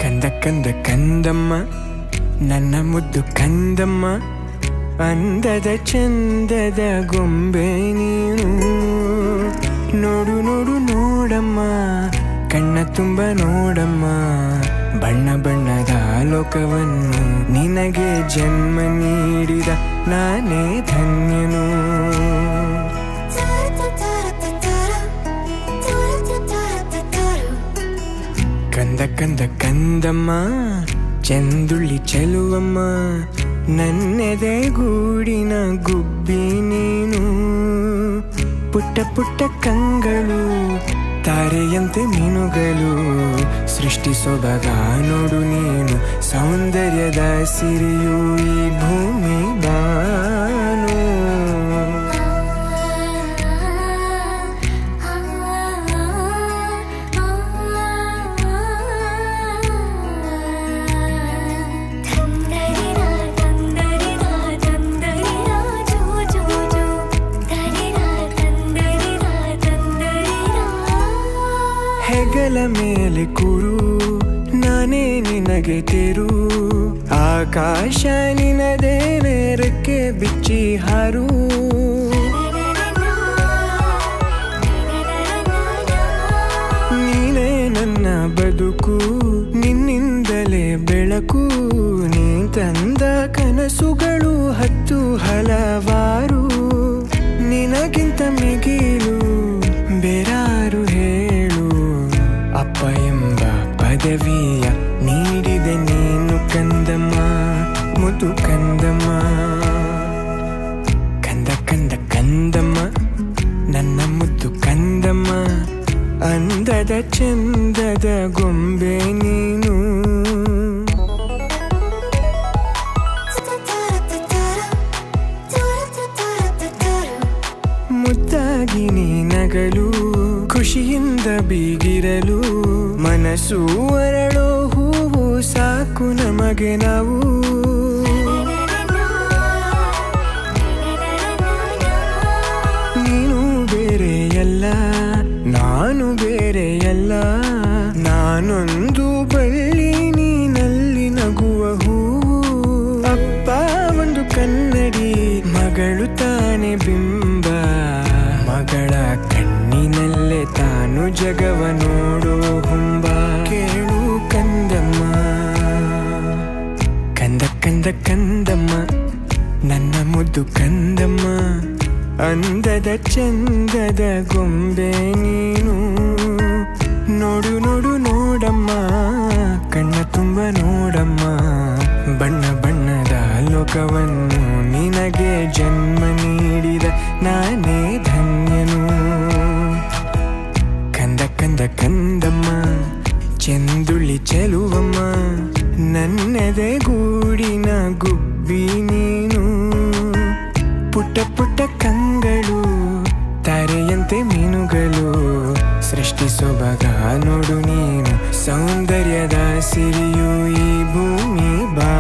ಕಂದ ಕಂದ ಕಂದಮ್ಮ ನನ್ನ ಮುದ್ದು ಕಂದಮ್ಮ, ಅಂದದ ಚಂದದ ಗೊಂಬೆ ನೀನು. ನೋಡು ನೋಡು ನೋಡಮ್ಮ, ಕಣ್ಣ ತುಂಬ ನೋಡಮ್ಮ, ಬಣ್ಣ ಬಣ್ಣದ ಲೋಕವನ್ನು ನಿನಗೆ ಜನ್ಮ ನೀಡಿದ ನಾನೇ ಧನ್ಯನು. ಕಂದ ಕಂದ ಕಂದಮ್ಮ ಚಂದುಳ್ಳಿ ಚೆಲುವಮ್ಮ, ನನ್ನೆದೆ ಗೂಡಿನ ಗುಬ್ಬಿ ನೀನು. ಪುಟ್ಟ ಪುಟ್ಟ ಕಂಗಳು ತಾರೆಯಂತೆ ಮೀನುಗಳು, ಸೃಷ್ಟಿ ಸೊಬಗ ನೋಡು ನೀನು, ಸೌಂದರ್ಯದ ಸಿರಿಯು ಈ ಭೂಮಿ ಬಾನು. ಹೆಗಲ ಮೇಲೆ ಕೂರು, ನಾನೇ ನಿನಗೆ ತೆರು, ಆಕಾಶ ನಿನದೇ ರೆಕ್ಕೆ ಬಿಚ್ಚಿ ಹಾರು. ನೀನೇ ನನ್ನ ಬದುಕು, ನಿನ್ನಿಂದಲೇ ಬೆಳಕು, ನೀ ತಂದ ಕನಸುಗಳು ಹತ್ತು ಹಲವಾರು. ನಿನಗಿಂತ ಮಿಗಿಲು ಬೇರಾರು ಹೇಳು, ಅಪ್ಪ ಎಂಬ ಪದವಿಯ ನೀಡಿದೆ ನೀನು ಕಂದಮ್ಮ, ಮುದು ಕಂದಮ್ಮ. ಕಂದ ಕಂದ ಕಂದಮ್ಮ ನನ್ನ ಮುದ್ದು ಕಂದಮ್ಮ, ಅಂದದ ಚಂದದ ಗೊಂಬೆ ನೀನು. ಮುದ್ದಾಗಿ ನೀ ನಗಲು, ಖುಷಿಯಿಂದ ಬೀಗಿರಲು, ಮನಸ್ಸು ಅರಳೋ ಹೂವು ಸಾಕು ನಮಗೆ ನಾವು. ನೀನು ಬೇರೆಯಲ್ಲ, ನಾನು ಬೇರೆಯಲ್ಲ, ನಾನೊಂದು ಬಳ್ಳಿ ನೀನಲ್ಲಿ ನಗುವ ಹೂವು. ಅಪ್ಪ ಒಂದು ಕನ್ನಡಿ, ಮಗಳು ತಾನೆ ಬಿಂಬ, ಮಗಳ ಕಣ್ಣಿನಲ್ಲೇ ತಾನು ಜಗವ ನೋಡೋ ಹುಂಬ. ಕೇಳು ಕಂದಮ್ಮ, ಕಂದ ಕಂದ ಕಂದಮ್ಮ ನನ್ನ ಮುದ್ದು ಕಂದಮ್ಮ, ಅಂದದ ಚಂದದ ಗೊಂಬೆ ನೀನು. ನೋಡು ನೋಡು ನೋಡಮ್ಮ, ಕಣ್ಣ ತುಂಬ ನೋಡಮ್ಮ, ಬಣ್ಣ ಬಣ್ಣದ ಲೋಕವನ್ನು ನಿನಗೆ ಜನ್ಮ ನೀಡಿದ ನಾನೇ ಧನ್ಯನು. ಕಂದ ಕಂದ ಕಂದಮ್ಮ ಚೆಂದುಳ್ಳಿ ಚೆಲುವಮ್ಮ, ನನ್ನೆದೆ ಗೂಡಿನ ಗುಬ್ಬಿ ನೀನು. ಪುಟ್ಟ ಪುಟ್ಟ ಕಂಗಳು ತಾರೆಯಂತೆ ಮೀನುಗಳು, ಸೃಷ್ಟಿ ಸೊಬಗ ನೋಡು ನೀನು, ಸೌಂದರ್ಯದ ಸಿರಿಯು ಈ ಭೂಮಿ ಬಾ.